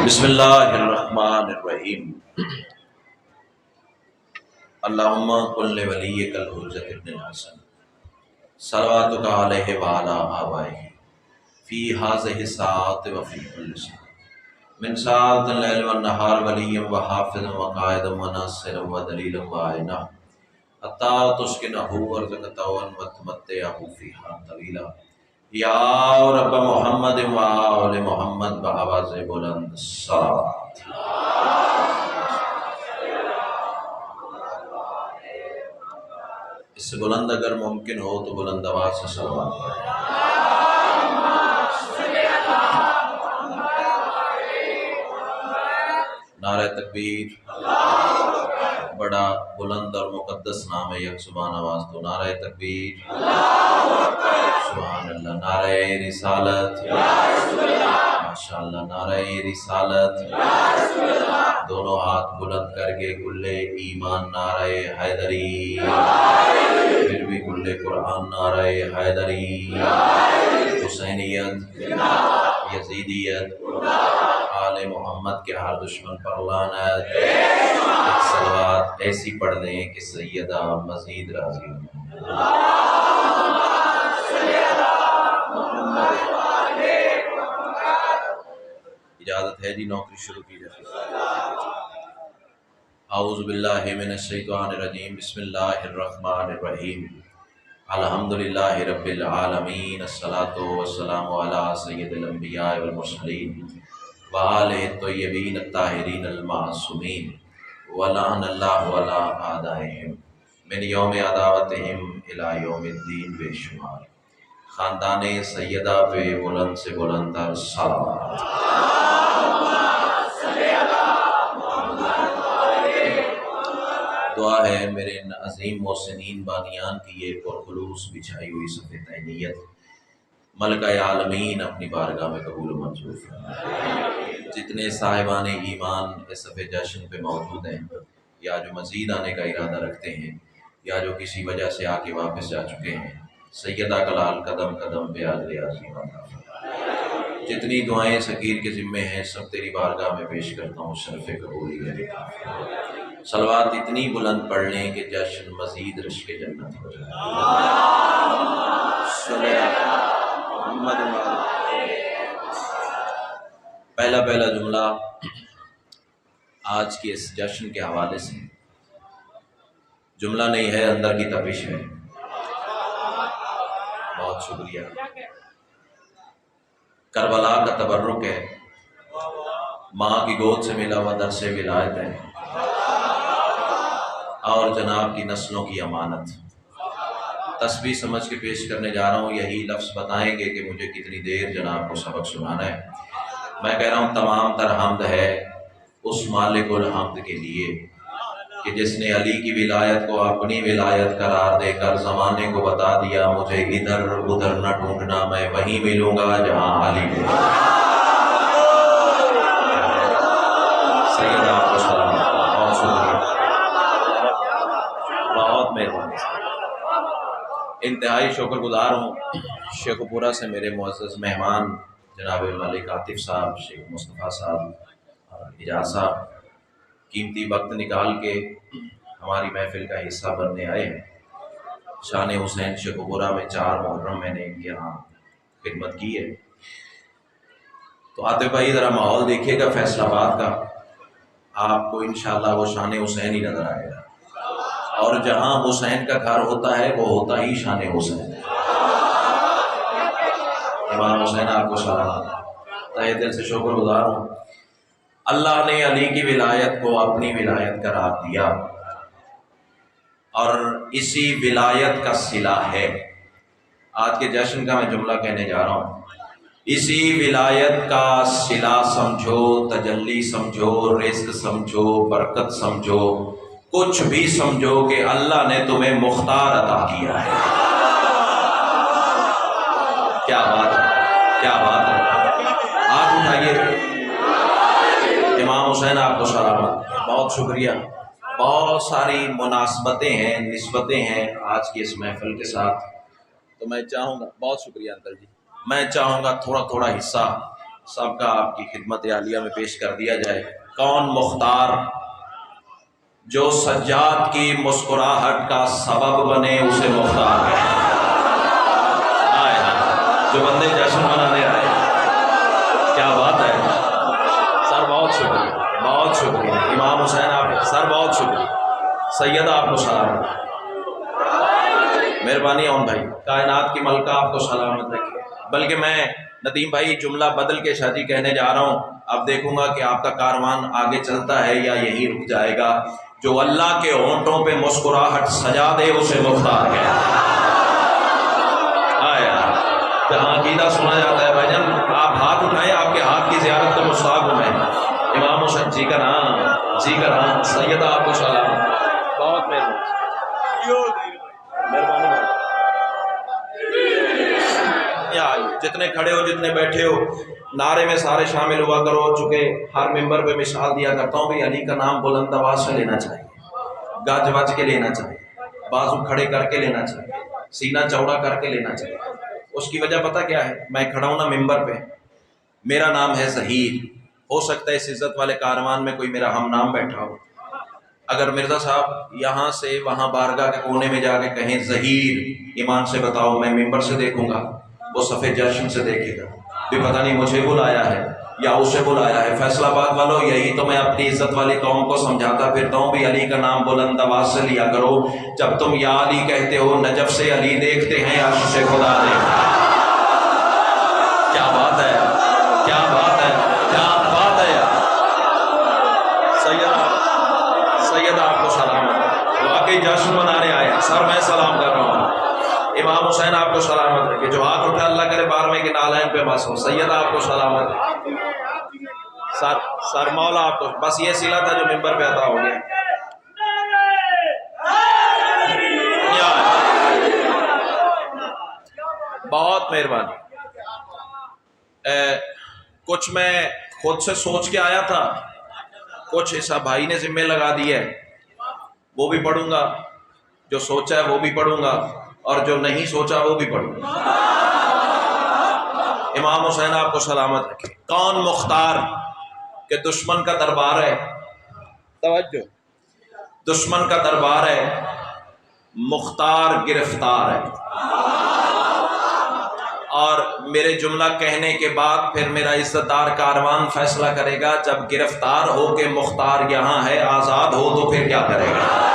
بسم اللہ الرحمن الرحیم اللہم قل ولیک الحجۃ ابن الحسن صلواتک علیہ وعلی آبائہ فی ہذہ الساعۃ وفی کل ساعۃ من ساعۃ اللیل والنہار ولیا وحافظا وقائدا وناصرا ودلیلا وعینا حتی تسکنہ ارضک وتمتعہ فیہا طویلا یا رب محمد و آل محمد بآواز بلند صلوات۔ اس سے بلند اگر ممکن ہو تو بلند آواز سے صلوات پڑھیں۔ نعرہ تکبیر، بڑا بلند اور مقدس نام ہے، یک زبان آواز تو نعرہ تکبیر، سبحان اللہ، نعرہ رسالت، ماشاءاللہ، نعرہ رسالت، دونوں ہاتھ بلند کر کے کلے ایمان نعرہ حیدری، پھر بھی کلے قرآن نعرہ حیدری، حسینیت، یزیدیت، آل محمد کے ہر دشمن پر لعنت، صلوات ایسی پڑھ دیں کہ سیدہ مزید راضی ہوں۔ اجازت ہے جی نوکری شروع کی جائے۔ اعوذ باللہ من الشیطان الرجیم، بسم اللہ الرحمن الرحیم، الحمدللہ رب العالمین، الصلاۃ والسلام علی سید الانبیاء والمرسلین وآلہ الطیبین الطاہرین المعصومین ولعن اللہ علی اعدائہم من یوم عداوتہم الی یوم الدین بے شمار۔ خاندان سیدہ پہ بلند سے بلند تر صلوات۔ دعا ہے میرے ان عظیم محسنین بانیان کی یہ پرخلوص بچھائی ہوئی صفحہ نیت ملکہ عالمین اپنی بارگاہ میں قبول و منظور فرمائے۔ جتنے صاحبان ایمان اس صفحہ جشن پہ موجود ہیں یا جو مزید آنے کا ارادہ رکھتے ہیں یا جو کسی وجہ سے آ کے واپس جا چکے ہیں، سیدہ کلال قدم قدم پہ حاضر عظیم عطا فرمائے۔ جتنی دعائیں سکیر کے ذمے ہیں سب تیری بارگاہ میں پیش کرتا ہوں، شرف قبولی ہے۔ صلوات اتنی بلند پڑھ لیں کہ جشن مزید رشک جنت ہو جائے۔ پہلا جملہ آج کے اس جشن کے حوالے سے جملہ نہیں ہے، اندر کی تپش ہے۔ بہت شکریہ۔ کربلا کا تبرک ہے، ماں کی گود سے ملا ہوا درس ولایت ہے اور جناب کی نسلوں کی امانت۔ تسبیح سمجھ کے پیش کرنے جا رہا ہوں، یہی لفظ بتائیں گے کہ مجھے کتنی دیر جناب کو سبق سنانا ہے۔ میں کہہ رہا ہوں تمام تر حمد ہے اس مالک الحمد کے لیے کہ جس نے علی کی ولایت کو اپنی ولایت قرار دے کر زمانے کو بتا دیا مجھے ادھر ادھر نہ ڈھونڈنا، میں وہیں ملوں گا جہاں علی ملے۔ سیدہ آپ کو سلام، بہت شکریہ، بہت مہربانی۔ انتہائی شکر گزار ہوں شیخ پورہ سے میرے معزز مہمان جناب ملک عاطف صاحب، شیخ مصطفیٰ صاحب اور اجاز صاحب قیمتی وقت نکال کے ہماری محفل کا حصہ بننے آئے ہیں۔ شان حسین شیخ پورہ میں 4 محرم میں نے ان کے یہاں خدمت کی ہے۔ تو عاطف بھائی ذرا ماحول دیکھیے گا فیصل آباد کا، آپ کو انشاءاللہ وہ شان حسین ہی نظر آئے گا، اور جہاں حسین کا گھر ہوتا ہے وہ ہوتا ہی شان حسین۔ امام حسین آپ کو سلام، تہہ دل سے شکر گزار ہوں۔ اللہ نے علی کی ولایت کو اپنی ولایت قرار دیا اور اسی ولایت کا صلہ ہے آج کے جشن کا میں جملہ کہنے جا رہا ہوں۔ اسی ولایت کا صلہ سمجھو، تجلی سمجھو، رزق سمجھو، برکت سمجھو، کچھ بھی سمجھو کہ اللہ نے تمہیں مختار عطا کیا ہے۔ کیا بات ہے، کیا بات ہے۔ ہاتھ اٹھائیے، امام حسین آپ کو سلامت، بہت شکریہ۔ بہت ساری مناسبتیں ہیں، نسبتیں ہیں آج کی اس محفل کے ساتھ، تو میں چاہوں گا، بہت شکریہ انکل جی، میں چاہوں گا تھوڑا تھوڑا حصہ سب کا آپ کی خدمت عالیہ میں پیش کر دیا جائے۔ کون مختار جو سجاد کی مسکراہٹ کا سبب بنے اسے مختار ہے۔ آئے جو بندے جشن منانے آئے، کیا بات ہے سر، بہت شکریہ، بہت شکریہ امام حسین آپ سر، بہت شکریہ سیدہ، آپ کو سلامت، مہربانی اون بھائی، کائنات کی ملکہ آپ کو سلامت رکھے۔ بلکہ میں ندیم بھائی جملہ بدل کے شادی کہنے جا رہا ہوں، اب دیکھوں گا کہ آپ کا کاروان آگے چلتا ہے یا یہی رک جائے گا۔ جو اللہ کے ہونٹوں پہ مسکراہٹ سجا دے اسے مختار ہے۔ آیا جہاں عقیدہ سنا جاتا ہے بھائی جان، آپ ہاتھ اٹھائیں، آپ کے ہاتھ کی زیارت کا مشتاق ہوں میں۔ امام حسین جی کا نام، جی کا نام، سیدہ آپ کو سلام، بہت مہربانی۔ جتنے کھڑے ہو، جتنے بیٹھے ہو، نعرے میں سارے شامل ہوا کرو۔ چونکہ ہر ممبر پہ مثال دیا کرتا ہوں بھی علی کا نام بلند آواز سے لینا چاہیے، گج وج کے لینا چاہیے، بازو کھڑے کر کے لینا چاہیے، سینہ چوڑا کر کے لینا چاہیے۔ اس کی وجہ پتہ کیا ہے؟ میں کھڑا ہوں نا ممبر پہ، میرا نام ہے ظہیر، ہو سکتا ہے اس عزت والے کاروان میں کوئی میرا ہم نام بیٹھا ہو، اگر مرزا صاحب یہاں سے وہاں بارگاہ کے کونے میں جا کے کہیں ظہیر، ایمان سے بتاؤ میں ممبر سے دیکھوں گا، وہ صفِ جشن سے دیکھے گا بھی پتہ نہیں مجھے بلایا ہے یا اسے بلایا ہے۔ فیصل آباد والوں، یہی تو میں اپنی عزت والی قوم کو سمجھاتا پھرتا ہوں بھی علی کا نام بلند آواز سے لیا کرو۔ جب تم یا علی کہتے ہو، نجف سے علی دیکھتے ہیں، عرش سے خدا دیکھتے ہیں۔ کیا بات ہے، کیا بات ہے، کیا بات ہے یار۔ سیدہ آپ کو سلامت، واقعی جشن منانے آئے سر، میں سلام کر رہا ہوں۔ امام حسین آپ کو سلامت رکھے، جو ہاتھ اٹھا اللہ کرے 12ویں کے نالین پہ مس ہو۔ سیدہ آپ کو سلامت، سر مولا آپ کو، بس یہ صلہ تھا جو ممبر پہ عطا ہو گیا۔ بہت مہربانی۔ کچھ میں خود سے سوچ کے آیا تھا، کچھ ایسا بھائی نے ذمہ لگا دی ہے، وہ بھی پڑھوں گا، جو سوچا ہے وہ بھی پڑھوں گا، اور جو نہیں سوچا وہ بھی پڑھوں گا۔ امام حسین آپ کو سلامت رکھے۔ کون مختار کہ دشمن کا دربار ہے، توجہ، دشمن کا دربار ہے، مختار گرفتار ہے۔ اور میرے جملہ کہنے کے بعد پھر میرا عزت دار کاروان فیصلہ کرے گا، جب گرفتار ہو کے مختار یہاں ہے، آزاد ہو تو پھر کیا کرے گا۔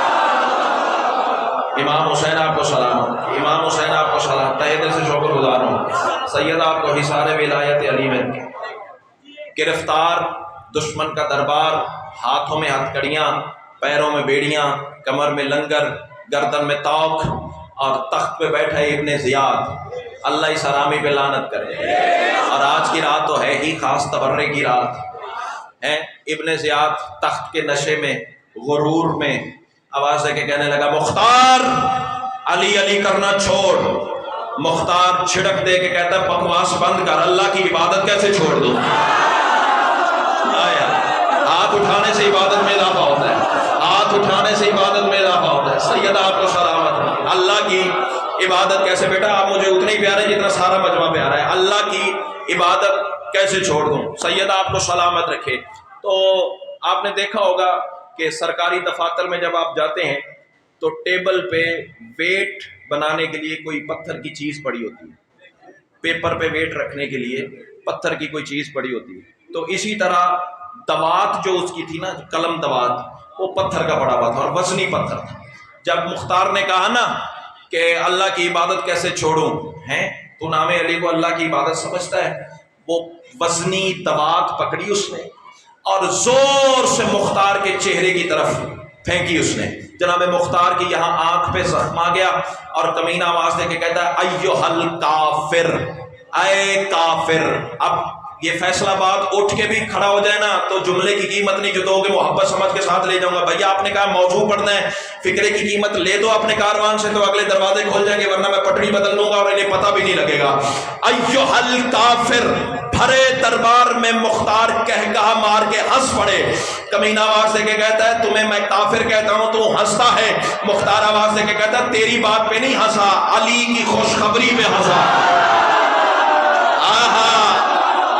امام حسین آپ کو سلامت، امام حسین آپ کو سلام، تہہ دل سے شکر گزار ہوں۔ سیدہ آپ کو حصار ولایت علی میں، گرفتار، دشمن کا دربار، ہاتھوں میں ہتھ کڑیاں، پیروں میں بیڑیاں، کمر میں لنگر، گردن میں توق، اور تخت پہ بیٹھا ہے ابن زیاد، اللہ اس حرامی پہ لعنت کرے۔ اور آج کی رات تو ہے ہی خاص تبرے کی رات ہے۔ ابن زیاد تخت کے نشے میں، غرور میں آواز دے کے کہنے لگا، مختار علی علی کرنا چھوڑ۔ مختار چھڑک دے کے کہتا ہے، بکواس بند کر، اللہ کی عبادت کیسے چھوڑ دوں۔ آیا ہاتھ اٹھانے سے عبادت میں اضافہ ہوتا ہے، ہاتھ اٹھانے سے عبادت میں اضافہ ہوتا ہے۔ سیدہ آپ کو سلامت، اللہ کی عبادت کیسے، بیٹا آپ مجھے اتنے ہی پیارے جتنا سارا مجمع پیارا ہے، اللہ کی عبادت کیسے چھوڑ دوں۔ سیدہ آپ کو سلامت رکھے۔ تو آپ نے دیکھا ہوگا کہ سرکاری دفاتر میں جب آپ جاتے ہیں تو ٹیبل پہ ویٹ بنانے کے لیے کوئی پتھر کی چیز پڑی ہوتی ہے، پیپر پہ ویٹ رکھنے کے لیے پتھر کی کوئی چیز پڑی ہوتی ہے۔ تو اسی طرح دوات جو اس کی تھی نا، قلم دوات، وہ پتھر کا پڑا ہوا تھا اور وزنی پتھر تھا۔ جب مختار نے کہا نا کہ اللہ کی عبادت کیسے چھوڑوں، ہیں تو نام علی کو اللہ کی عبادت سمجھتا ہے، وہ وزنی دوات پکڑی اس نے اور زور سے مختار کے چہرے کی طرف پھینکی اس نے۔ جناب مختار کی یہاں آنکھ پہ زخم آ گیا اور کمینہ آواز دے کے کہتا ہے، ایہل کافر، اے کافر۔ اب یہ فیصلہ آباد اٹھ کے بھی کھڑا ہو جائے نا تو جملے کی قیمت نہیں جو دو گے، محبت سمجھ کے ساتھ لے جاؤں گا۔ بھیا آپ نے کہا موضوع پڑھنا ہے، فکرے کی قیمت لے دو اپنے کاروان سے تو اگلے دروازے کھول جائیں گے، ورنہ میں پٹڑی بدل لوں گا اور انہیں پتہ بھی نہیں لگے گا۔ ایہل کافر، بھرے دربار میں مختار کہا مار کے ہنس پڑے۔ کمینہ آواز دے کے کہتا ہے، تمہیں میں کافر کہتا ہوں تو ہنستا ہے۔ مختار آواز دے کے کہتا ہے، تیری بات پہ نہیں ہنسا، علی کی خوشخبری پہ ہنسا۔ آہا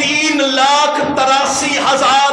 3,83,000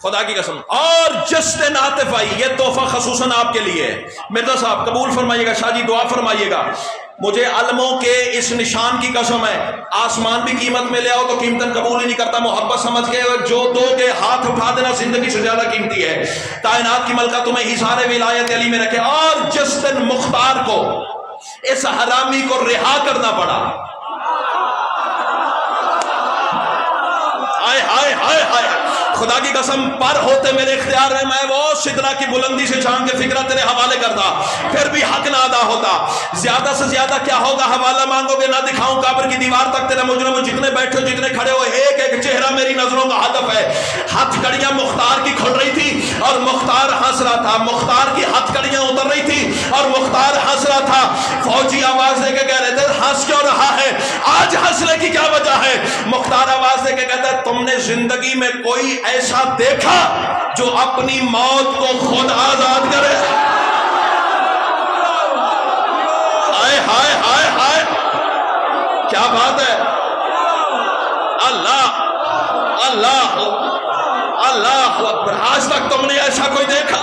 خدا کی قسم. اور جس دن عاطف آئی، یہ تحفہ خصوصاً آپ کے لیے ہے. مرزا صاحب قبول فرمائیے گا، شاہ جی دعا فرمائیے گا. مجھے علموں کے اس نشان کی قسم ہے، آسمان بھی قیمت میں لے آؤ تو قیمتاً قبول ہی نہیں کرتا. محبت سمجھ کے جو دو کے ہاتھ اٹھا دینا زندگی سے زیادہ قیمتی ہے. کائنات کی ملکہ تمہیں حصار ولایت علی میں رکھے. اور جس دن مختار کو، اس حرامی کو رہا کرنا پڑا، ہائے ہائے ہائے ہائے، خدا کی قسم پر ہوتے میرے اختیار میں، میں وہ سدرا کی بلندی سے جان کے فکرہ تیرے حوالے کرتا، پھر بھی حق نہ ادا ہوتا. زیادہ سے زیادہ کیا ہوگا، حوالہ مانگو گے نہ دکھاؤں قبر کی دیوار تک تیرے مجرم. جتنے بیٹھے ہو، جتنے کھڑے ہو، ایک ایک چہرہ میری نظروں کا ہدف ہے. ہتھ کڑیاں مختار کی کھل رہی تھی اور مختار ہنس رہا تھا. مختار کی ہتھ کڑیاں اتر رہی تھی اور مختار ہنس رہا تھا. فوجی آواز دے کے کہہ رہے تھے ہنس کیوں رہا ہے، آج ہنسنے کی کیا وجہ ہے؟ مختار آواز دے کے کہتا ہے تم نے زندگی میں کوئی ایسا دیکھا جو اپنی موت کو خود آزاد کرے؟ ہائے ہائے ہائے ہائے، کیا بات ہے. اللہ اللہ اللہ اکبر. آج تک تم نے ایسا کوئی دیکھا؟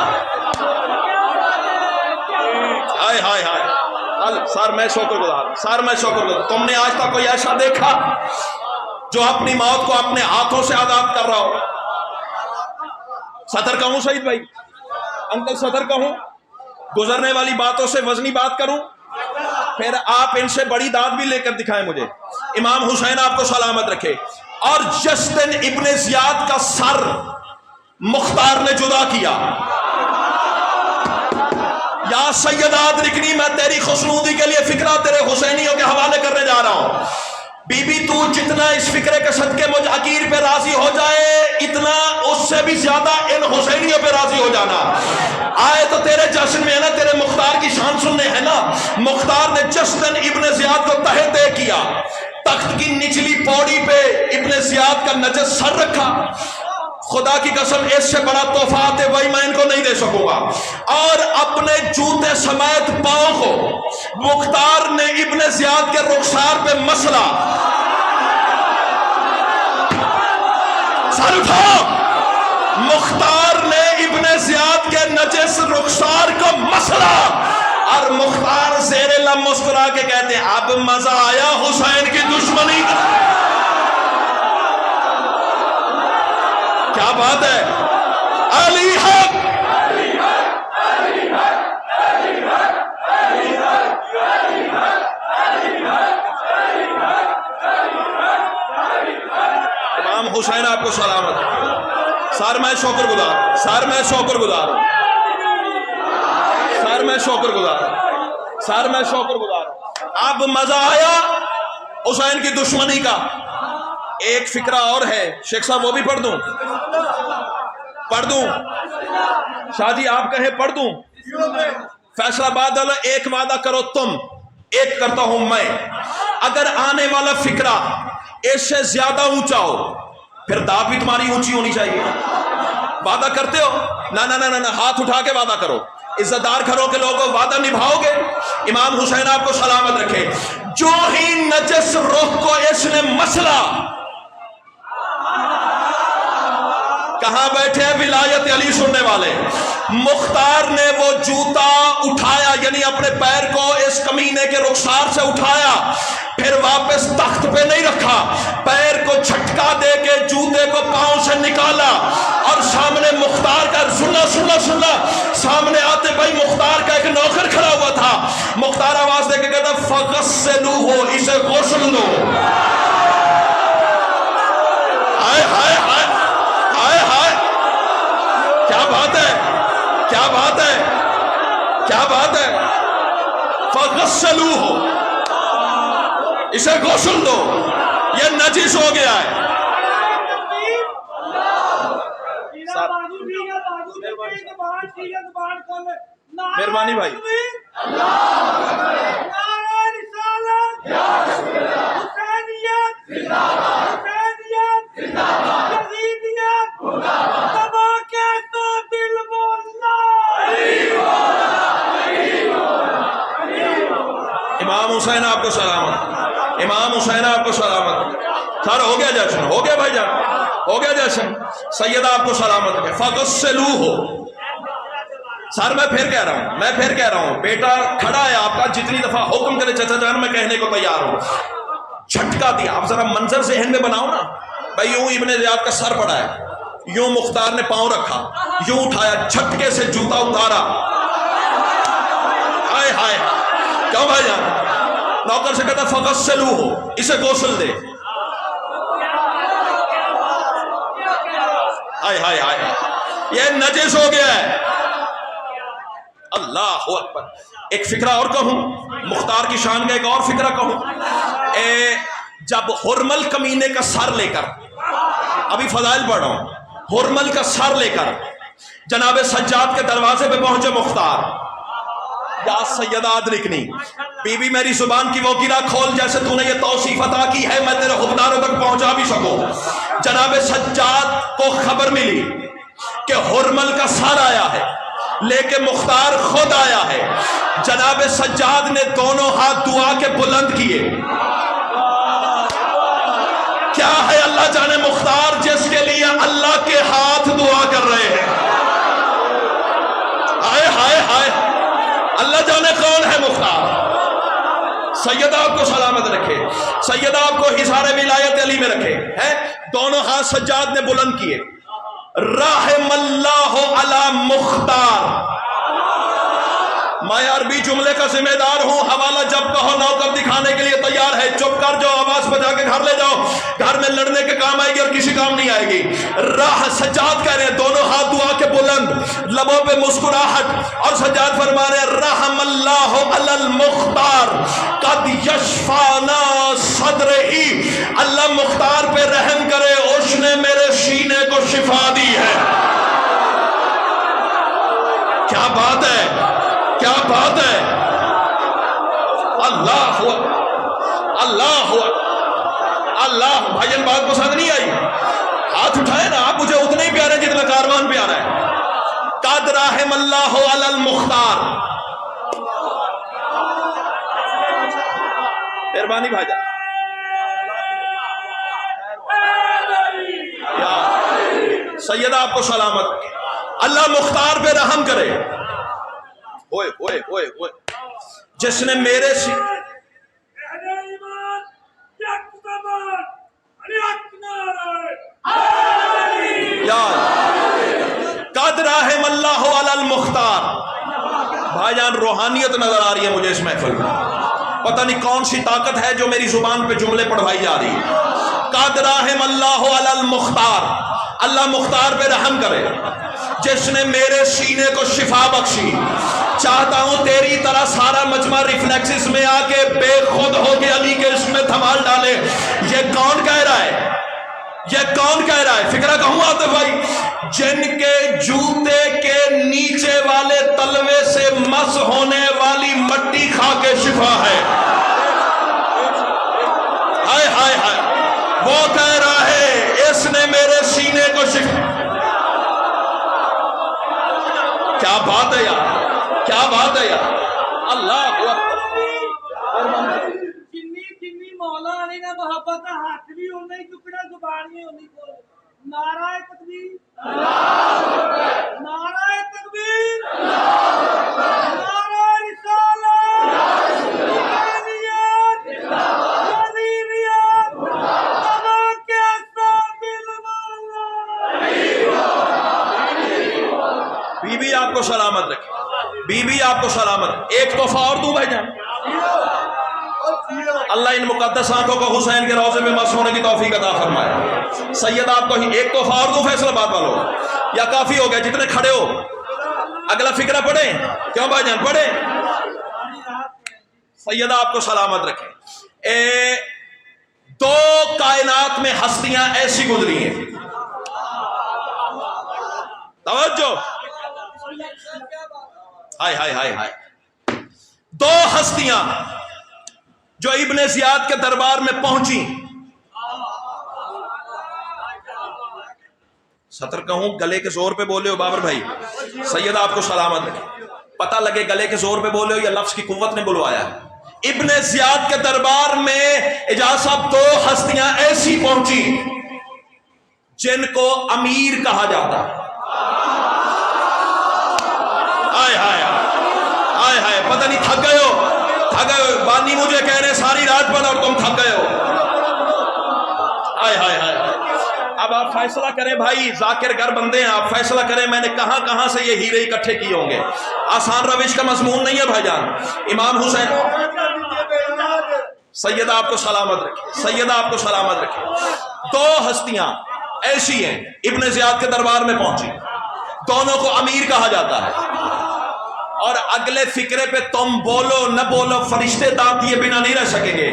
ہائے ہائے ہائے. سر میں شکر گزار، سر میں شکر گزار. تم نے آج تک کوئی ایسا دیکھا جو اپنی موت کو اپنے ہاتھوں سے آزاد کر رہا ہو؟ سطر کہوں سعید بھائی، انکل سطر کہوں، گزرنے والی باتوں سے وزنی بات کروں، پھر آپ ان سے بڑی داد بھی لے کر دکھائیں مجھے. امام حسین آپ کو سلامت رکھے. اور جس دن ابن زیاد کا سر مختار نے جدا کیا، یا سیدہ ادرکنی، میں تیری خوشنودی کے لیے فکرہ تیرے حسینیوں کے حوالے کرنے جا رہا ہوں. بی بی تو جتنا اس فکرے کے صدقے مجھ حقیر پہ راضی ہو جائے، اتنا اس سے بھی زیادہ ان حسینیوں پہ راضی ہو جانا. آئے تو تیرے جشن میں ہے نا، تیرے مختار کی شان سننے ہے نا. مختار نے جس دن ابن زیاد کو تہہ طے کیا، تخت کی نچلی پوڑی پہ ابن زیاد کا نجس سر رکھا. خدا کی قسم اس سے بڑا تحفات ہے بھائی میں ان کو نہیں دے سکوں گا. اور اپنے جوتے سمیت پاؤں کو مختار نے ابن زیاد کے رخسار پہ مسلا. سر اٹھاؤ. مختار نے ابن زیاد کے نجس رخسار کو مسلا اور مختار زیر لب مسکرا کے کہتے ہیں اب مزہ آیا حسین کی دشمنی کا. کیا بات ہے. علی حق، امام حسین آپ کو سلامت. سر میں شکر گزار، سر میں شکر گزار، سر میں شکر گزار، سر میں شکر گزار. اب مزہ آیا حسین کی دشمنی کا. ایک فکرہ اور ہے شیخ صاحب، وہ بھی پڑھ دوں؟ پڑھ دوں؟ شاہ جی آپ کہیں پڑھ دوں؟ فیصلہ بادل ایک وعدہ کرو تم، ایک کرتا ہوں میں. اگر آنے والا فکرہ اس سے زیادہ اونچا ہو پھر داد بھی تمہاری اونچی ہونی چاہیے. وعدہ کرتے ہو؟ نہ نہ نہ نہ، ہاتھ اٹھا کے وعدہ کرو. عزت دار گھروں کے لوگوں وعدہ نبھاؤ گے؟ امام حسین آپ کو سلامت رکھے. جو ہی نجس رخ کو اس نے مسلا، کہاں بیٹھے ہیں ولایت علی سننے والے؟ مختار نے وہ جوتا اٹھایا، یعنی اپنے پیر کو اس کمینے کے رخسار سے اٹھایا، پھر واپس تخت پہ نہیں رکھا، پیر کو جھٹکا دے کے جوتے کو پاؤں سے نکالا اور سامنے مختار کا سننا سامنے آتے بھائی مختار کا ایک نوکر کھڑا ہوا تھا. مختار آواز دے کے کہتا فغسلوہ، اسے غسل دو. ہائے ہائے ہائے ہائے ہائے، کیا بات ہے، کیا بات ہے، کیا بات ہے. فغسلوہ، اسے غسل دو، یہ نجس ہو گیا ہے. مہربانی بھائی. امام حسین آپ کو سلامت، امام حسین آپ کو سلامت. سر ہو گیا جشن، ہو گیا بھائی جان. ہو گیا جشن. سیدہ آپ کو سلامت رکھے. فغسلوہ. سر میں پھر کہہ رہا ہوں بیٹا کھڑا ہے آپ کا, جتنی دفعہ حکم کرے چچا جان میں کہنے کو تیار ہوں. جھٹکا دیا. آپ ذرا منظر ذہن میں بناؤ نا بھائی, یوں ابن زیاد کا سر پڑا ہے, یوں مختار نے پاؤں رکھا, یوں اٹھایا, جھٹکے سے جوتا اتارا. ہائے ہائے کیوں بھائی جان؟ نوکر سے کہتا فغسلوہ, اسے غسل دے. ہائے ہائے ہائے, یہ نجس ہو گیا ہے. اللہ اکبر. ایک فکرہ اور کہوں, مختار کی شان کا ایک اور فکرہ کہوں. جب ہرمل کمینے کا سر لے کر, ابھی فضائل پڑھ رہا ہوں, ہرمل کا سر لے کر جناب سجاد کے دروازے پہ پہنچے مختار. یا سیدہ ادرکنی, بی بی میری زبان کی وہ گرا کھول جیسے تو نے یہ توصیف عطا کی ہے میں تیرے حکمرانوں تک پہنچا بھی سکوں. جناب سجاد کو خبر ملی کہ ہرمل کا سر آیا ہے, لیکن مختار خود آیا ہے. جناب سجاد نے دونوں ہاتھ دعا کے بلند کیے. کیا ہے اللہ جانے مختار جس کے لیے اللہ کے ہاتھ دعا کر رہے ہیں. ہائے ہائے ہائے, اللہ جانے کون ہے مختار. سیدہ آپ کو سلامت رکھے, سیدہ آپ کو حصار ولایت علی میں رکھے. دونوں ہاتھ سجاد نے بلند کیے. رحم اللہ علی مختار. میں عربی جملے کا ذمہ دار ہوں, حوالہ جب کہو نوکر دکھانے کے لیے تیار ہے. چپ کر جاؤ, آواز بجا کے گھر لے جاؤ, گھر میں لڑنے کے کام آئے گی اور کسی کام نہیں آئے گی. سجاد کہہ رہے ہیں دونوں ہاتھ دعا کے بلند, لبوں پہ مسکراہٹ, اور سجاد فرما رہے ہیں رحم اللہ علی المختار قد یشفانا صدرہی. اللہ مختار پہ رحم کرے, اس نے میرے سینے کو شفا دی ہے. کیا بات ہے, کیا بات ہے. اللہ اللہ اللہ. بھائیان بات پسند نہیں آئی؟ ہاتھ اٹھائے نا آپ, مجھے اتنے ہی پیارے جتنا کاروان پیارا ہے. قد رحم اللہ علی المختار. مہربانی بھائی جان. سیدہ آپ کو سلامت. اللہ مختار پہ رحم کرے. اوئے اوئے اوئے اوئے, جس نے میرے قد رحم اللہ علی المختار. بھائی جان روحانیت نظر آ رہی ہے مجھے اس محفل میں. پتہ نہیں کون سی طاقت ہے جو میری زبان پہ جملے پڑھوائی جا رہی ہے. قد رحم اللہ علی المختار. اللہ مختار پہ رحم کرے جس نے میرے سینے کو شفا بخشی. چاہتا ہوں تیری طرح سارا مجمع ریفلیکسز میں آ کے بے خود ہو کے علی کے اس میں دھمال ڈالے. یہ کون کہہ رہا ہے, یہ کون کہہ رہا ہے؟ فکرہ کہوں آتے بھائی, جن کے جوتے کے نیچے والے تلوے سے مس ہونے والی مٹی کھا کے شفا ہے. ہائے ہائے ہائے, وہ کہہ رہا ہے اس نے میرے سینے کو شفا. کیا بات ہے یار, کیا بات ہے یار. اللہ جنی مولا علی نے محبت ہاتھ بھی ہونا ہی ٹکڑا زبان میں ہونی کو. نعرہ تکبیر, نعرہ تکبیر, نعرہ رسالت, یزیدیت, یزیدیت, تمام کے سابل مولا. بی بی آپ کو سلامت رکھے, بی بی آپ کو سلامت. ایک تحفہ اور دوں بھائی جان. اللہ ان مقدس آنکھوں کو حسین کے روضے میں مس ہونے کی توفیق عطا فرمائے. سید آپ کو ایک تحفہ اور دوں فیصلہ باد والوں, یا کافی ہو گیا جتنے کھڑے ہو؟ اگلا فکرہ پڑھیں, کیوں بھائی جان پڑھیں. سید آپ کو سلامت رکھے. دو کائنات میں ہستیاں ایسی گزری ہیں, توجہ, ہائے ہائے ہائے ہائے. دو ہستیاں جو ابن زیاد کے دربار میں پہنچی. سطر کہوں گلے کے زور پہ بولے ہو بابر بھائی؟ سید آپ کو سلامت رکھے. پتہ لگے گلے کے زور پہ بولے ہو یا لفظ کی قوت نے بلوایا. ابن زیاد کے دربار میں اجاز صاحب دو ہستیاں ایسی پہنچی جن کو امیر کہا جاتا ہے. آئے ہائے آئے ہائے, پتہ نہیں تھک گئے ہو, بانی مجھے کہہ رہے ساری رات پڑھا اور تم تھک گئے ہو. آئے ہائے ہائے. اب آپ فیصلہ کریں بھائی, ذاکر گر بندے ہیں, آپ فیصلہ کریں میں نے کہاں کہاں سے یہ ہیرے اکٹھے کیے ہوں گے. آسان روش کا مضمون نہیں ہے بھائی جان. امام حسین, سیدہ آپ کو سلامت رکھے, سیدہ آپ کو سلامت رکھے. دو ہستیاں ایسی ہیں ابن زیاد کے دربار میں پہنچی, دونوں کو امیر کہا جاتا ہے, اور اگلے فکرے پہ تم بولو نہ بولو فرشتے دانت دیے بنا نہیں رہ سکیں گے.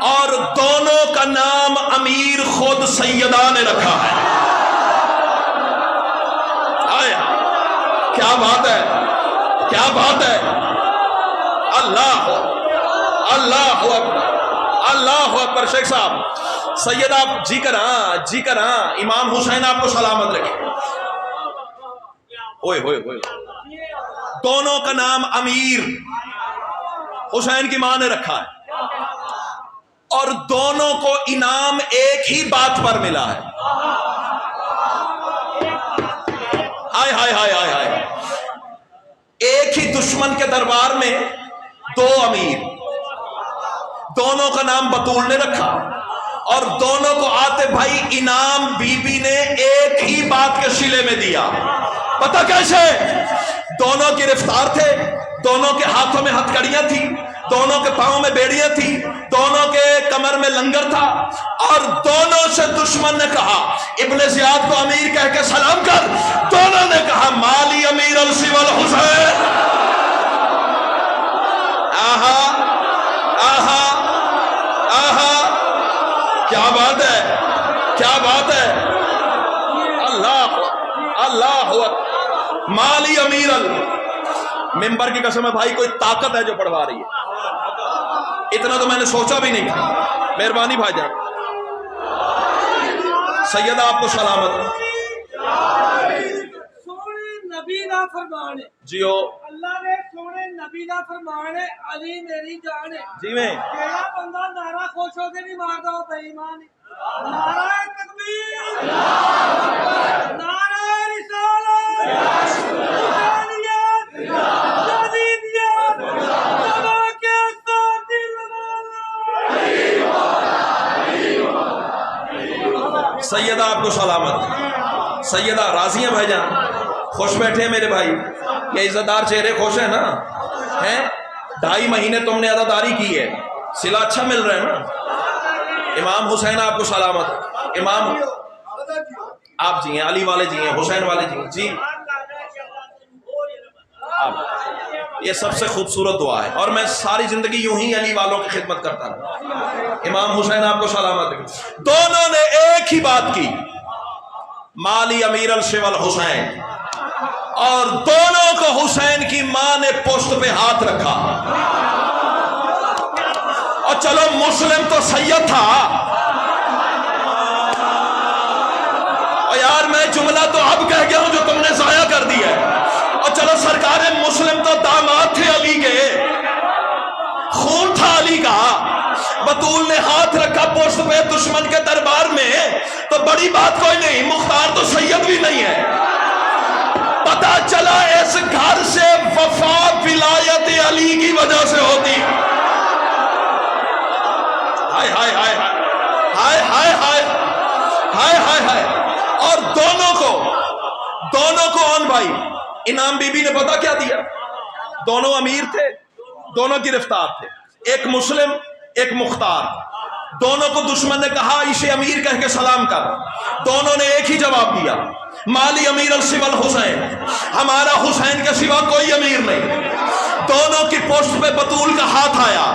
اور دونوں کا نام امیر خود سیدہ نے رکھا ہے. آیا کیا بات ہے, کیا بات ہے. اللہ اللہ اکبر, اللہ اکبر. شیخ صاحب سیدہ آپ جی کر ہاں, امام حسین آپ کو سلامت رکھے. ہوئے ہوئے ہوئے. دونوں کا نام امیر حسین کی ماں نے رکھا ہے, اور دونوں کو انعام ایک ہی بات پر ملا ہے. ہائے ہائے ہائے ہائے ہائے. ایک ہی دشمن کے دربار میں دو امیر, دونوں کا نام بطول نے رکھا, اور دونوں کو آتے بھائی انعام بی بی نے ایک ہی بات کے شیلے میں دیا. پتہ کیسے؟ دونوں گرفتار تھے, دونوں کے ہاتھوں میں ہتھکڑیاں تھیں, دونوں کے پاؤں میں بیڑیاں تھیں, دونوں کے کمر میں لنگر تھا, اور دونوں سے دشمن نے کہا ابن زیاد کو امیر کہہ کے سلام کر. دونوں نے کہا مالی امیر السوى الحسین. آہا آہا آہا, کیا بات ہے, کیا بات ہے. اللہ اللہ مالی امیر ممبر کی قسم ہے بھائی, کوئی طاقت ہے جو پڑھوا رہی ہے. اتنا تو میں نے سوچا بھی نہیں تھا. مہربانی بھائی جان. سیدہ آپ کو سلامت. سونے نبی دا فرمان ہے جیو, اللہ نے سونے نبی دا فرمان ہے علی میری جان ہے. جی میں جیڑا بندہ نعرہ خوش ہو کے نہیں مارتا وہ بے ایمان ہے. نعرہ تکبیر, نعرہ رسالت, حسینیت, یزیدیت, دھماکے ساتھ دل والا. سیدہ آپ کو سلامت. سیدہ راضی ہیں بھائی جان, خوش بیٹھے ہیں میرے بھائی. یہ عزت دار چہرے خوش ہیں نا, ہیں 2.5 مہینے تم نے عزاداری کی ہے, صلہ اچھا مل رہا ہے نا. امام حسین آپ کو سلامت. امام آپ جی ہیں, علی والے جی ہیں, حسین والے جی ہیں. جی یہ سب سے خوبصورت دعا ہے, اور میں ساری زندگی یوں ہی علی والوں کی خدمت کرتا رہا. امام حسین آپ کو سلامت. دونوں نے ایک ہی بات کی, مالی امیر السوى الحسین, اور دونوں کو حسین کی ماں نے پشت پہ ہاتھ رکھا. اور چلو مسلم تو سید تھا, اور یار میں جملہ تو اب کہہ گیا ہوں جو تم نے ضائع کر دیا ہے. اور چلو سرکار مسلم تو داماد تھے علی کے, خون تھا علی کا. بطول نے ہاتھ رکھا پشت پہ دشمن کے دربار میں, تو بڑی بات کوئی نہیں, مختار تو سید بھی نہیں ہے. پتہ چلا اس گھر سے وفا ولایت علی کی وجہ سے ہوتی. ہائے ہائے ہائے ہائے ہائے ہائے ہائے ہائے ہائے. اور دونوں کو آن بھائی انعام بی بی نے پتا کیا دیا. دونوں امیر تھے, دونوں گرفتار تھے, ایک مسلم ایک مختار. دونوں کو دشمن نے کہا اسے امیر کہہ کے سلام کر. دونوں نے ایک ہی جواب دیا, مالی امیر السوى الحسین, ہمارا حسین کے سوا کوئی امیر نہیں. دونوں کی پشت پہ بطول کا ہاتھ آیا,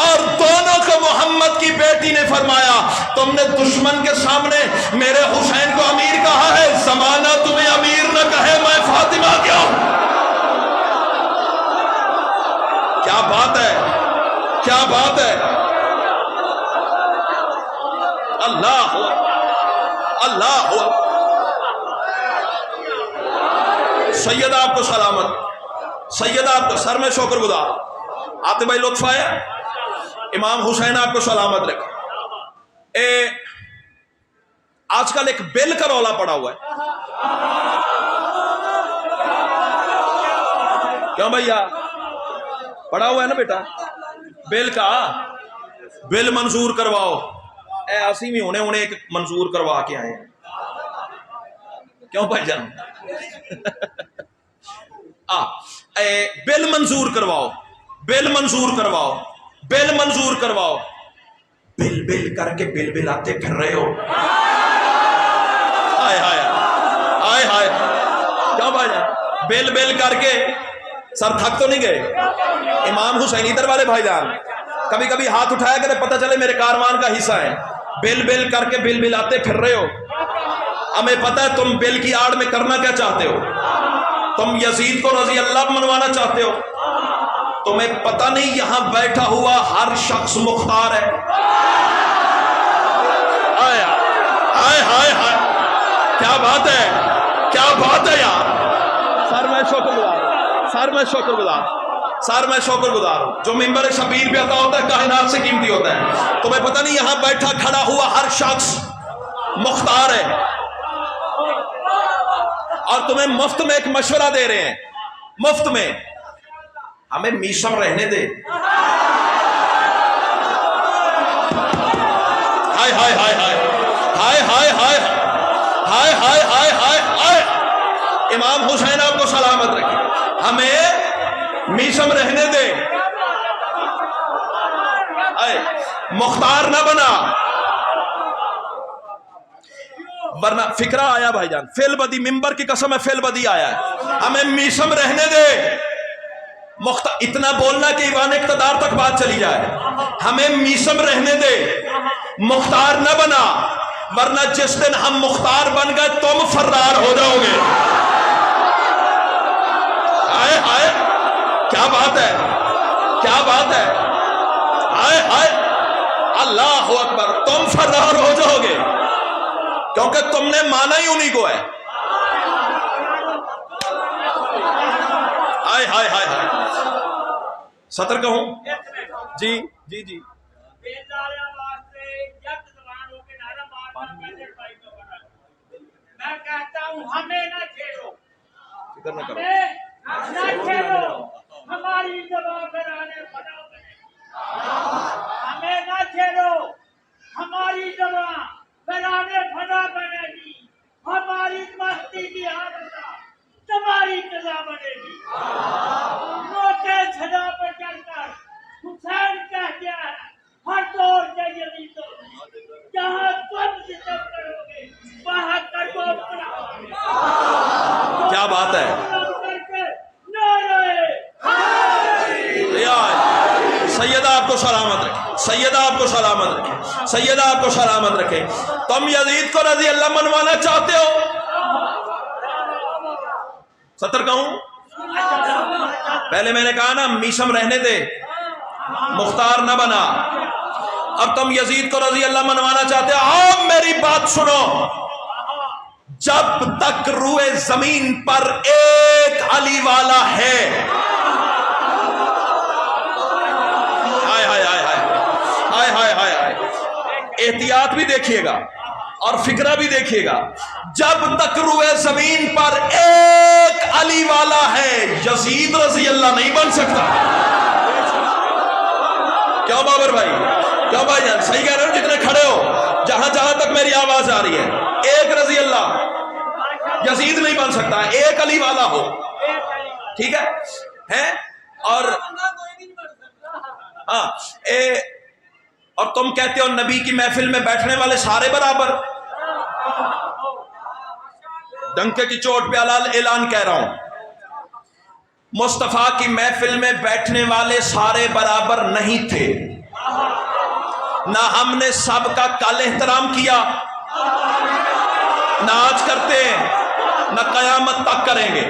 اور دونوں کو محمد کی بیٹی نے فرمایا تم نے دشمن کے سامنے میرے حسین کو امیر کہا ہے, زمانہ تمہیں امیر نہ کہے, میں فاطمہ کیا ہوں. کیا بات ہے, کیا بات ہے. اللہ اللہ. سیدہ آپ کو سلامت. سیدہ آپ کو سر میں شکر گزار. آتے بھائی لطف آیا. امام حسین آپ کو سلامت رکھے. آج کل ایک بل کا رولا پڑا ہوا ہے. کیوں بھیا پڑا ہوا ہے نا بیٹا بل کا؟ بل منظور کرواؤ. اے اسی بھی انہیں ایک منظور کروا کے آئے ہیں. کیوں بھائی جان؟ بل منظور کرواؤ, بل منظور کرواؤ, بل منظور کرواؤ. بل بل کر کے بل بل آتے پھر رہے ہو. ہائے ہائے ہائے ہائے. کیوں بھائی جان بل بل کر کے سر تھک تو نہیں گئے؟ امام حسین ادھر والے بھائی جان کبھی کبھی ہاتھ اٹھایا کرے, پتہ چلے میرے کاروان کا حصہ ہے. بل بل کر کے بل بل آتے پھر رہے ہو. ہمیں پتہ ہے تم بل کی آڑ میں کرنا کیا چاہتے ہو. تم یزید کو رضی اللہ منوانا چاہتے ہو. تمہیں پتہ نہیں یہاں بیٹھا ہوا ہر شخص مختار ہے. آئے آئے ہائے ہائے, کیا بات ہے, کیا بات ہے یار. سر میں شکر گزار ہوں, سر میں شکر گزار ہوں, سر میں شکر گزار ہوں. جو ممبر شبیر پہ عطا ہوتا ہے کائنات سے قیمتی ہوتا ہے. تمہیں پتہ نہیں یہاں بیٹھا کھڑا ہوا ہر شخص مختار ہے. اور تمہیں مفت میں ایک مشورہ دے رہے ہیں, مفت میں. ہمیں میشم رہنے دے. ہائے ہائے ہائے ہائے ہائے ہائے ہائے ہائے ہائے ہائے ہائے ہائے. امام حسین آپ کو سلامت رکھے. ہمیں میشم رہنے دے. مختار نہ بنا, ورنہ فکرہ آیا بھائی جان, فیل بدی, ممبر کی قسم ہے فیل بدی آیا ہے. ہمیں میشم رہنے دے. اتنا بولنا کہ ایوان اقتدار تک بات چلی جائے. ہمیں میشم رہنے دے, مختار نہ بنا, ورنہ جس دن ہم مختار بن گئے تم فرار ہو جاؤ گے. ہائے ہائے, کیا بات ہے, کیا بات ہے. ہائے ہائے, اللہ اکبر. تم فرار ہو جاؤ گے کیونکہ تم نے مانا ہی انہی کو ہے. ہائے ہائے ہائے ہائے. سطر کہوں جی جی جی. میں کہتا ہوں ہمیں نہ چھیڑو, فکر نہ کرو. نہ چھیڑو. ہماری زبان پھیلانے بنا بنے. ہمیں نہ چھیڑو, ہماری زبان پھیلانے بنا بنے گی. ہماری مستی کی حالت تمہاری سزا بنے گی. روٹے سزا پر چل کر حسین کہہ گیا ہے ہر دور کے یزیدوں جہاں تم ستم کرو گے وہاں کرو اپنا. کیا بات ہے. سیدہ آپ کو سلامت رکھے, سیدہ آپ کو سلامت رکھے, سیدہ آپ کو سلامت رکھے. تم یزید کو رضی اللہ منوانا چاہتے ہو. ستر کہوں, پہلے میں نے کہا نا میشم رہنے دے, مختار نہ بنا. اب تم یزید کو رضی اللہ منوانا چاہتے ہو. آپ میری بات سنو. جب تک روئے زمین پر ایک علی والا ہے, احتیاط بھی دیکھیے گا اور فکرہ بھی دیکھیے گا. جب تک روئے زمین پر ایک علی والا ہے یزید رضی اللہ نہیں بن سکتا. کیوں بابر بھائی, کیوں بھائی جان, صحیح کہہ رہے ہو جتنے کھڑے ہو, جہاں جہاں تک میری آواز آ رہی ہے, ایک رضی اللہ یزید نہیں بن سکتا, ایک علی والا ہو. ٹھیک ہے. اور ہاں, اور تم کہتے ہو نبی کی محفل میں بیٹھنے والے سارے برابر. ڈنکے کی چوٹ پہ اعلان کہہ رہا ہوں, مصطفیٰ کی محفل میں بیٹھنے والے سارے برابر نہیں تھے. نہ ہم نے سب کا کل احترام کیا, نہ آج کرتے ہیں, نہ قیامت تک کریں گے.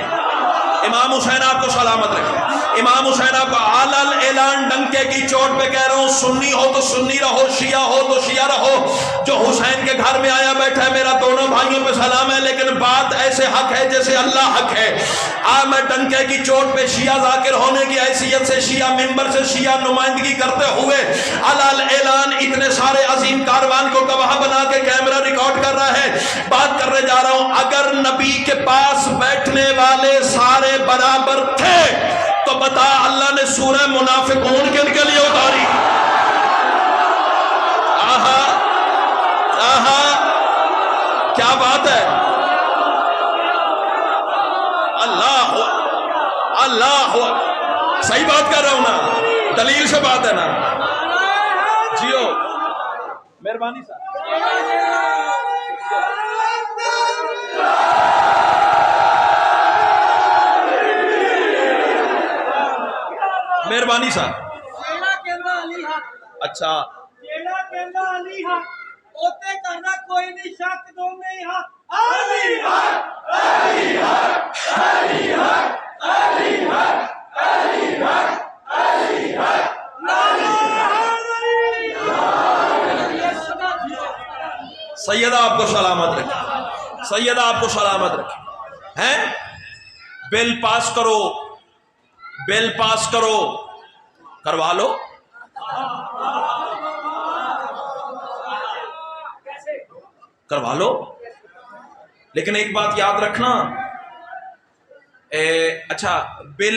امام حسین آپ کو سلامت رکھے. امام حسین آپ کو علل اعلان ڈنکے کی چوٹ پہ کہہ رہا ہوں، سنی ہو تو سنی رہو، شیعہ ہو تو شیعہ رہو، جو حسین کے گھر میں آیا بیٹھا ہے میرا دونوں بھائیوں پہ سلام ہے، لیکن بات ایسے حق ہے جیسے اللہ حق ہے۔ میں ڈنکے کی چوٹ پہ شیعہ ذاکر ہونے کی حیثیت سے شیعہ ممبر سے شیعہ نمائندگی کرتے ہوئے علل اعلان اتنے سارے عظیم کاروان کو گواہ بنا کے کیمرہ ریکارڈ کر رہا ہے، بات کرنے جا رہا ہوں۔ اگر نبی کے پاس بیٹھنے والے سارے برابر تھے تو بتا اللہ نے سورہ منافقون کن کے لیے اتاری؟ آہا آہا کیا بات ہے، اللہ اللہ، صحیح بات کر رہا ہوں نا، دلیل سے بات ہے نا، جیو مہربانی صاحب۔ مہربانی صاحب۔ اچھا کوئی نہیں شک دو میں سیدہ آپ کو سلامت رکھے، سیدہ آپ کو سلامت رکھے ہیں۔ بل پاس کرو، بل پاس کرو، کروا لو، کروا لو، لیکن ایک بات یاد رکھنا، اچھا بل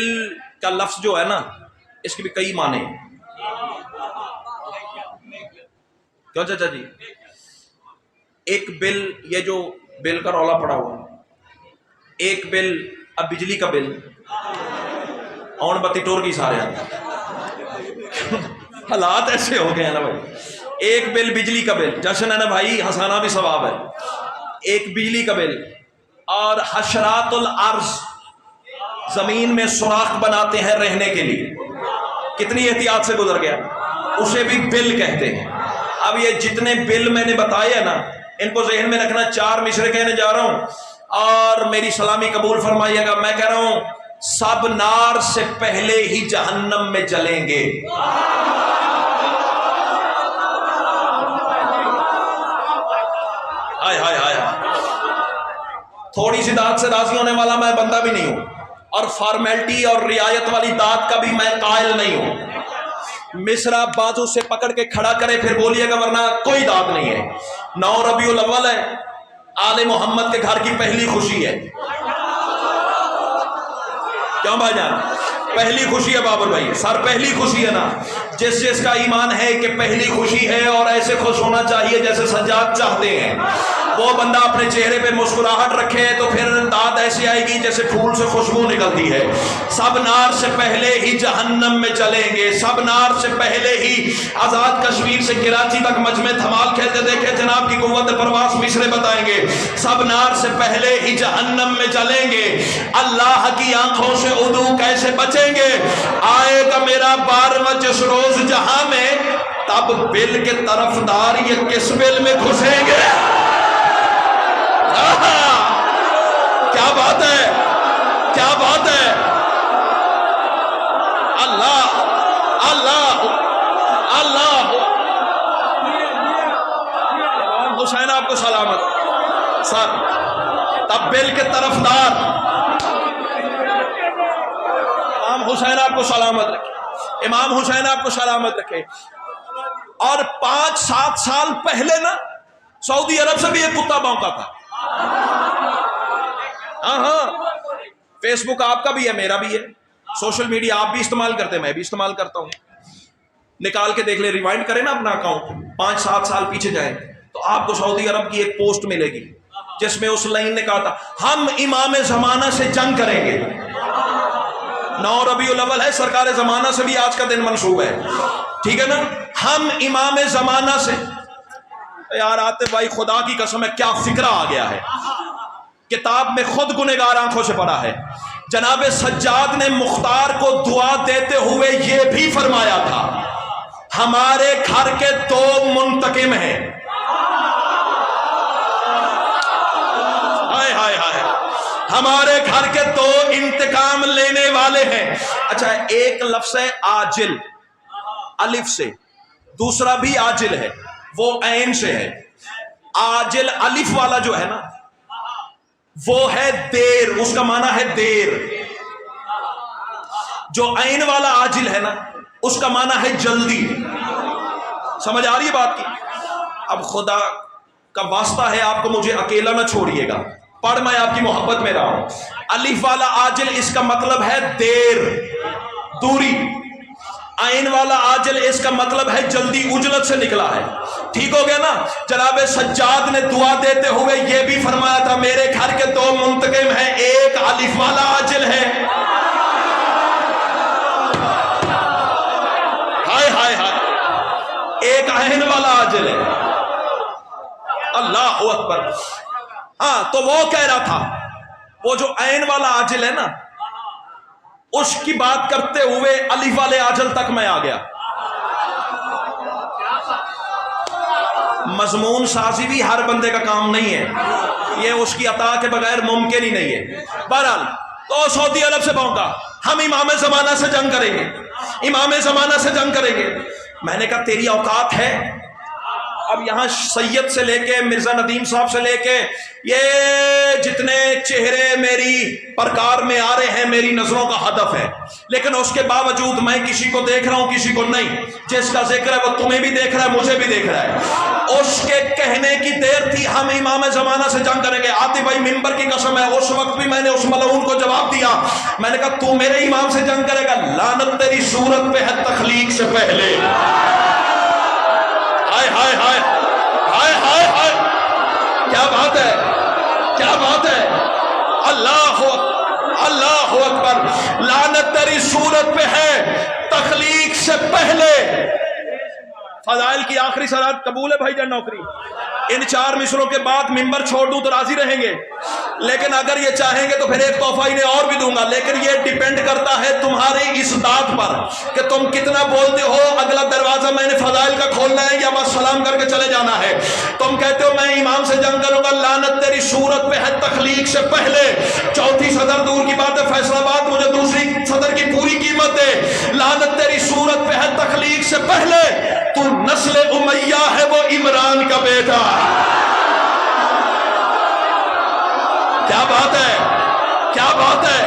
کا لفظ جو ہے نا اس کے بھی کئی معنی ہیں، کیوں چچا جی؟ ایک بل، یہ جو بل کا رولا پڑا ہوا، ایک بل، اب بجلی کا بل اون بتی ٹور کی سارے حالات ایسے ہو گئے ہیں نا بھائی، ایک بل بجلی کا بل، جشن ہے نا بھائی، ہنسانا بھی ثواب ہے، ایک بجلی کا بل، اور حشرات الارض زمین میں سوراخ بناتے ہیں رہنے کے لیے، کتنی احتیاط سے گزر گیا، اسے بھی بل کہتے ہیں۔ اب یہ جتنے بل میں نے بتائے ہیں نا ان کو ذہن میں رکھنا، 4 مصرے کہنے جا رہا ہوں اور میری سلامی قبول فرمائیے گا۔ میں کہہ رہا ہوں سب نار سے پہلے ہی جہنم میں جلیں گے، ہائے ہائے ہائے، تھوڑی سی داد سے راضی ہونے والا میں بندہ بھی نہیں ہوں، اور فارمیلٹی اور رعایت والی داد کا بھی میں قائل نہیں ہوں۔ مصرا بازو سے پکڑ کے کھڑا کرے پھر بولیے گا، ورنہ کوئی داد نہیں ہے۔ 9 ربیع الاول ہے، آل محمد کے گھر کی پہلی خوشی ہے، کیوں بھائی جان؟ پہلی خوشی ہے بابر بھائی، سر پہلی خوشی ہے نا، جس کا ایمان ہے کہ پہلی خوشی ہے اور ایسے خوش ہونا چاہیے جیسے سجاد چاہتے ہیں، وہ بندہ اپنے چہرے پہ مسکراہٹ رکھے تو پھر داد ایسی آئے گی جیسے پھول سے خوشبو نکلتی ہے۔ سب نار سے پہلے ہی جہنم میں چلیں گے، سب نار سے پہلے ہی آزاد کشمیر سے کراچی تک مجمع دھمال کھیلتے دیکھے جناب کی قوت پرواز مصرے بتائیں گے، سب نار سے پہلے ہی جہنم میں چلیں گے، اللہ کی آنکھوں سے عدو کیسے بچیں گے؟ آئے گا میرا 12واں جس روز جہاں میں، تب بل کے طرفدار یہ کس بل میں گھسیں گے؟ کیا بات ہے، کیا بات ہے، اللہ اللہ اللہ۔ امام حسین آپ کو سلامت سر، تب بل کے طرفدار، امام حسین آپ کو سلامت رکھے، امام حسین آپ کو سلامت رکھے۔ اور 5-7 سال پہلے نا سعودی عرب سے بھی ایک کتا بھونکا تھا، ہاں فیس بک آپ کا بھی ہے، میرا بھی ہے، سوشل میڈیا آپ بھی استعمال کرتے ہیں، میں بھی استعمال کرتا ہوں، نکال کے دیکھ لیں، ریوائنڈ کریں نا اپنا اکاؤنٹ، 5-7 سال پیچھے جائیں تو آپ کو سعودی عرب کی ایک پوسٹ ملے گی جس میں اس لائن نے کہا تھا ہم امام زمانہ سے جنگ کریں گے۔ 9 ربیع الاول ہے، سرکار زمانہ سے بھی آج کا دن منسوب ہے، ٹھیک ہے نا، ہم امام زمانہ سے۔ یار آتے بھائی خدا کی قسم ہے کیا فکرہ آ گیا ہے، کتاب میں خود گنہگار آنکھوں سے پڑھا ہے، جناب سجاد نے مختار کو دعا دیتے ہوئے یہ بھی فرمایا تھا ہمارے گھر کے 2 منتقم ہیں، ہائے ہائے ہائے، ہمارے گھر کے دو انتقام لینے والے ہیں. اچھا ایک لفظ ہے عاجل الف سے, دوسرا بھی عاجل ہے وہ عین سے ہے. عاجل الف والا جو ہے نا وہ ہے دیر, اس کا معنی ہے دیر. جو عین والا عاجل ہے نا اس کا معنی ہے جلدی. سمجھ آ رہی ہے بات کی؟ اب خدا کا واسطہ ہے آپ کو مجھے اکیلا نہ چھوڑیے گا, پڑھ میں آپ کی محبت میں رہا ہوں. الف والا عاجل اس کا مطلب ہے دیر, دوری. عین والا عاجل اس کا مطلب ہے جلدی, اجلت سے نکلا ہے. ٹھیک ہو گیا نا؟ جناب سجاد نے دعا دیتے ہوئے یہ بھی فرمایا تھا میرے گھر کے دو منتقم ہیں, ایک الف والا عاجل ہے, ہائے ہائے ہائے, ایک عین والا عاجل ہے. اللہ اکبر. ہاں تو وہ کہہ رہا تھا وہ جو عین والا عاجل ہے نا اس کی بات کرتے ہوئے الف والے عاجل تک میں آ گیا. مضمون سازی بھی ہر بندے کا کام نہیں ہے, یہ اس کی عطا کے بغیر ممکن ہی نہیں ہے. بہرحال تو سعودی عرب سے پہنچا, ہم امام زمانہ سے جنگ کریں گے, امام زمانہ سے جنگ کریں گے. میں نے کہا تیری اوقات ہے؟ اب یہاں سید سے لے کے مرزا ندیم صاحب سے لے کے یہ جتنے چہرے میری پرکار میں آ رہے ہیں میری نظروں کا ہدف ہے, لیکن اس کے باوجود میں کسی کو دیکھ رہا ہوں کسی کو نہیں. جس کا ذکر ہے وہ تمہیں بھی دیکھ رہا ہے مجھے بھی دیکھ رہا ہے. اس کے کہنے کی دیر تھی ہم امام زمانہ سے جنگ کریں گے. آتی بھائی ممبر کی قسم ہے اس وقت بھی میں نے اس ملعون کو جواب دیا, میں نے کہا تو میرے امام سے جنگ کرے گا, لعنت تیری صورت پہ ہے تخلیق سے پہلے. ہائے ہائے ہائے ہائے ہائے ہائے, کیا بات ہے, کیا بات ہے. اللہ اللہ اکبر. لعنت تیری صورت پہ ہے تخلیق سے پہلے. فضائل کی آخری سرحد قبول ہے بھائی جان نوکری؟ ان 4 مصروں کے بعد ممبر چھوڑ دوں تو راضی رہیں گے, لیکن اگر یہ چاہیں گے تو پھر ایک تحفہ انہیں اور بھی دوں گا, لیکن یہ ڈیپینڈ کرتا ہے تمہاری اس بات پر کہ تم کتنا بولتے ہو. اگلا دروازہ میں نے فضائل کا کھولنا ہے یا بس سلام کر کے چلے جانا ہے؟ تم کہتے ہو میں امام سے جنگ کروں گا, لعنت تیری صورت پہ ہے تخلیق سے پہلے. چوتھی صدر دور کی بات ہے, فیصل آباد مجھے دوسری صدر کی پوری قیمت ہے. لعنت تیری صورت پہ ہے تخلیق سے پہلے. تو نسل امیہ ہے وہ عمران کا بیٹا. کیا بات ہے, کیا بات ہے,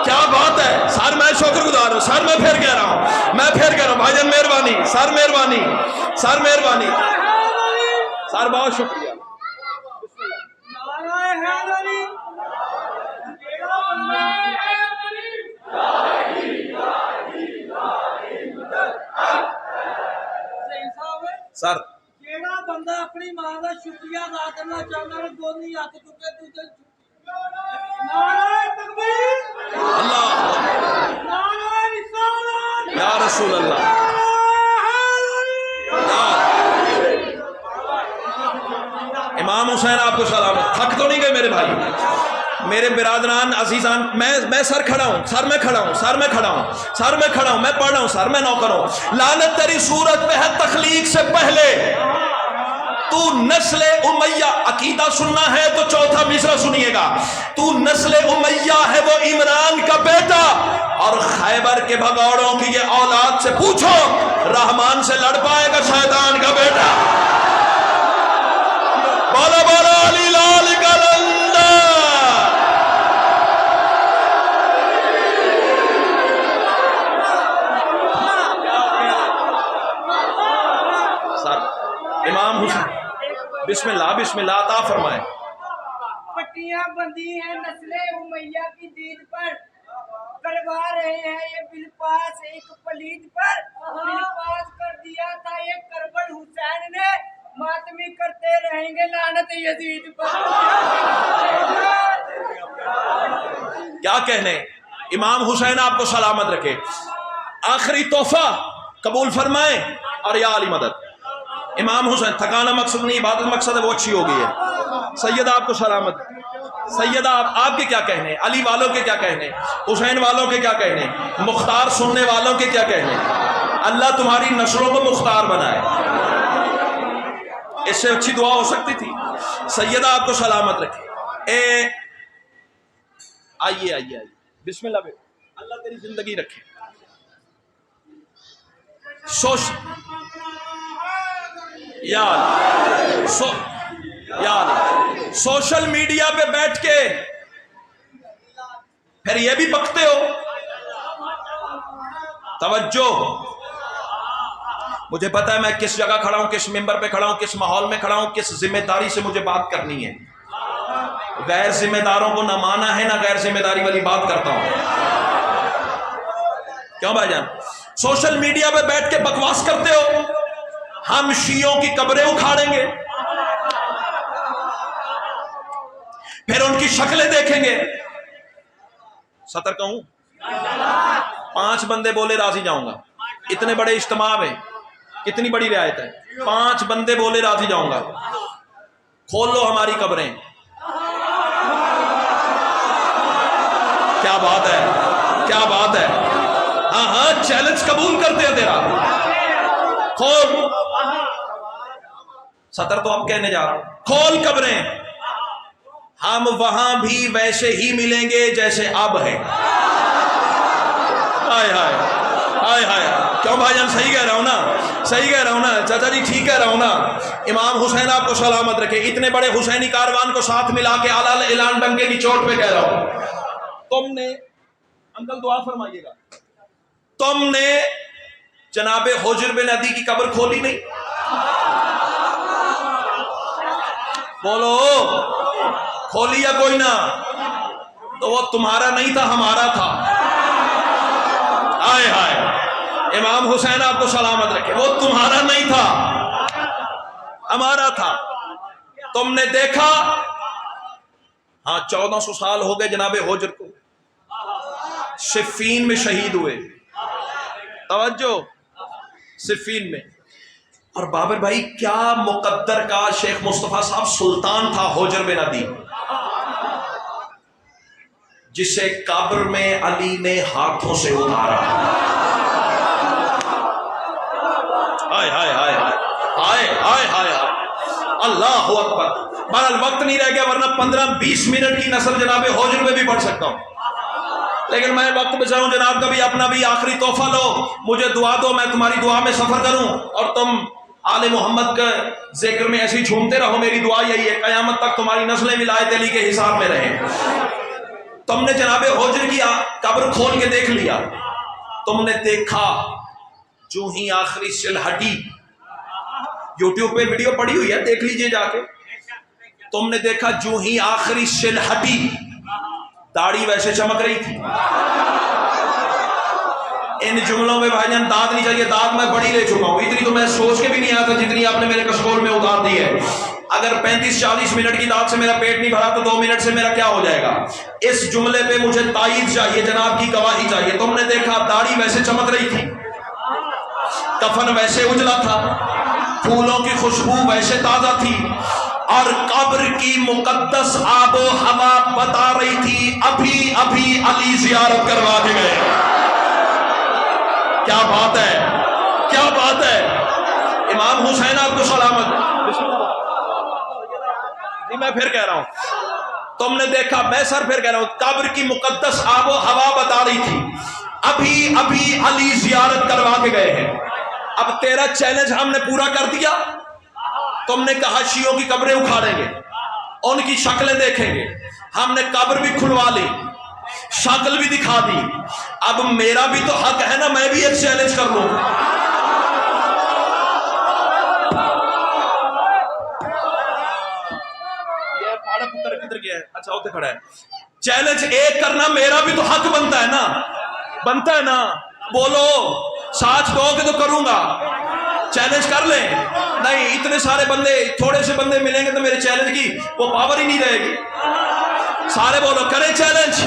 کیا بات ہے. سر میں شکر گزار ہوں, سر میں پھر کہہ رہا ہوں, میں پھر کہہ رہا ہوں بھائی جان مہربانی, سر مہربانی, سر مہربانی, سر بہت شکریہ. سر جیڑا بندہ اپنی ماں کا شکریہ ادا کرنا چاہتا ہے دونوں ہاتھ چکے دوسرے نعرہ تکبیر, اللہ, نعرہ رسالت, یا رسول اللہ, امام حسین آپ کو سلامت. تھک تو نہیں گئے میرے بھائی, میرے برادران عزیزان؟ میں سر کھڑا ہوں, سر میں کھڑا ہوں, سر میں کھڑا ہوں, سر میں کھڑا ہوں, میں پڑھ رہا ہوں, سر میں نوکر ہوں. لعنت تیری صورت پہ ہے تخلیق سے پہلے. تو نسل امیہ, عقیدہ سننا ہے تو چوتھا مصرع سنیے گا. تو نسل امیہ ہے وہ عمران کا بیٹا, اور خیبر کے بھگوڑوں کی یہ اولاد سے پوچھو رحمان سے لڑ پائے گا شیطان کا بیٹا. بولا بولا علی لال کلندر. امام حسین بسم اللہ, بسم اللہ, عطا فرمائے. پٹیاں بندی ہیں نسل امیہ کی دید پر, کروا رہے ہیں یہ بالپاس ایک پلید پر. بالپاس کر دیا تھا یہ کربل حسین نے, ماتمی کرتے رہیں گے لعنت یزید پر. کیا کہنے, امام حسین آپ کو سلامت رکھے. آخری تحفہ قبول فرمائیں اور یا علی مدد. امام حسین تھکانا مقصد نہیں, عبادت مقصد ہے, وہ اچھی ہو گئی ہے. سیدہ آپ کو سلامت. سیدہ آپ کے کیا کہنے, علی والوں کے کیا کہنے, حسین والوں کے کیا کہنے, مختار سننے والوں کے کیا کہنے. اللہ تمہاری نسلوں کو مختار بنائے, اس سے اچھی دعا ہو سکتی تھی. سیدہ آپ کو سلامت رکھے. آئیے آئیے آئیے بسم اللہ بے اللہ تیری زندگی رکھے. سوشل میڈیا پہ بیٹھ کے پھر یہ بھی بکتے ہو. توجہ, مجھے پتا ہے میں کس جگہ کھڑا ہوں, کس ممبر پہ کھڑا ہوں, کس ماحول میں کھڑا ہوں, کس ذمہ داری سے مجھے بات کرنی ہے. غیر ذمہ داروں کو نہ مانا ہے, نہ غیر ذمہ داری والی بات کرتا ہوں. کیوں بھائی جان؟ سوشل میڈیا پہ بیٹھ کے بکواس کرتے ہو, ہم شیعوں کی قبریں اکھاڑیں گے, پھر ان کی شکلیں دیکھیں گے. سطر کہوں 5 بندے بولے راضی جاؤں گا. اتنے بڑے اجتماع میں کتنی بڑی رعایت ہے, 5 بندے بولے راضی جاؤں گا. کھول لو ہماری قبریں. کیا بات ہے, کیا بات ہے. ہاں ہاں چیلنج قبول کرتے ہیں تیرا. کھول. سطر تو اب کہنے جا رہا ہوں. کھول قبریں, ہم وہاں بھی ویسے ہی ملیں گے جیسے اب ہے. ہائے ہائے ہائے ہائے. کیوں بھائی جان؟ صحیح کہہ رہا ہوں نا, صحیح کہہ رہا ہوں نا چاچا جی, ٹھیک کہہ رہا ہوں نا. امام حسین آپ کو سلامت رکھے. اتنے بڑے حسینی کاروان کو ساتھ ملا کے اعلیٰ اعلان ڈنکے کی چوٹ پہ کہہ رہا ہوں, تم نے انکل دعا فرمائیے گا, تم نے جناب حجر بن عدی کی قبر کھولی نہیں؟ بولو کھولی یا کوئی نہ؟ تو وہ تمہارا نہیں تھا, ہمارا تھا. آئے ہائے, امام حسین آپ کو سلامت رکھے, وہ تمہارا نہیں تھا, ہمارا تھا. تم نے دیکھا, ہاں 1400 سال ہو گئے جناب حجر کو, صفین میں شہید ہوئے. توجہ, صفین میں. اور بابر بھائی کیا مقدر کا شیخ مصطفیٰ صاحب سلطان تھا حجر بن عدی, جسے قبر میں علی نے ہاتھوں سے اتارا. ہائے ہائے ہائے ہائے ہائے ہائے ہائے, اللہ اکبر. بہرحال وقت نہیں رہ گیا, ورنہ 15-20 منٹ کی نسل جناب حجر میں بھی پڑھ سکتا ہوں, لیکن میں وقت بچاؤں. جناب کا بھی اپنا بھی آخری تحفہ لو, مجھے دعا دو, میں تمہاری دعا میں سفر کروں, اور تم آل محمد کے ذکر میں ایسے جھومتے رہو. میری دعا یہی ہے, قیامت تک تمہاری نسلیں ولایت علی کے حساب میں رہیں. تم نے جناب حجر کی قبر کھول کے دیکھ لیا. تم نے دیکھا جو ہی آخری سل ہٹی, یوٹیوب پہ ویڈیو پڑی ہوئی ہے, دیکھ لیجئے جا کے. تم نے دیکھا جو ہی آخری سل ہٹی, داڑھی ویسے چمک رہی تھی. ان جملوں میں بھائی جان دانت نہیں چاہیے, دانت میں بڑی لے چکا ہوں, اتنی تو میں سوچ کے بھی نہیں آتا جتنی آپ نے میرے کشکول میں اتار دی ہے. اگر 35-40 منٹ کی دانت سے میرا پیٹ نہیں بھرا تو 2 منٹ سے میرا کیا ہو جائے گا. اس جملے پہ مجھے تائید چاہیے, جناب کی گواہی چاہیے. تم نے دیکھا داڑھی ویسے چمک رہی تھی, کفن ویسے اجلا تھا, پھولوں کی خوشبو ویسے تازہ تھی, اور قبر کی مقدس آب و ہوا بتا رہی تھی ابھی ابھی علی زیارت کروا کے گئے. کیا بات ہے, کیا بات ہے. امام حسین آپ کو سلامت. میں پھر کہہ رہا ہوں, تم نے دیکھا, میں سر پھر کہہ رہا ہوں, قبر کی مقدس آب و ہوا بتا رہی تھی ابھی ابھی علی زیارت کروا کے گئے ہیں. اب تیرا چیلنج ہم نے پورا کر دیا. تم نے کہا شیعوں کی قبریں اکھاڑیں گے, ان کی شکلیں دیکھیں گے. ہم نے قبر بھی کھلوا لی, شکل بھی دکھا دی. اب میرا بھی تو حق ہے نا, میں بھی ایک چیلنج کر لوں. یہ پاڑا پتر کدھر گیا ہے؟ اچھا ہوتے کھڑا ہے. چیلنج ایک کرنا میرا بھی تو حق بنتا ہے نا, بنتا ہے نا. بولو ساتھ دو کہ تو کروں گا. چیلنج کر لیں. نہیں, اتنے سارے بندے, تھوڑے سے بندے ملیں گے تو میرے چیلنج کی وہ پاور ہی نہیں رہے گی. سارے بولو کریں چیلنج,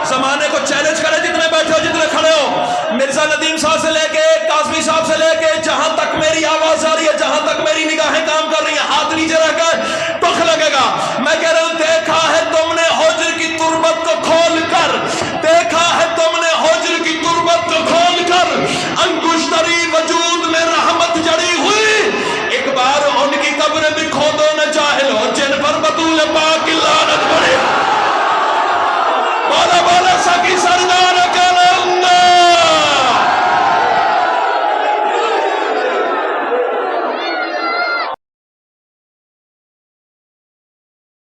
زمانے کو چیلنج کریں, جتنے بیٹھے ہو جتنے کھڑے ہو.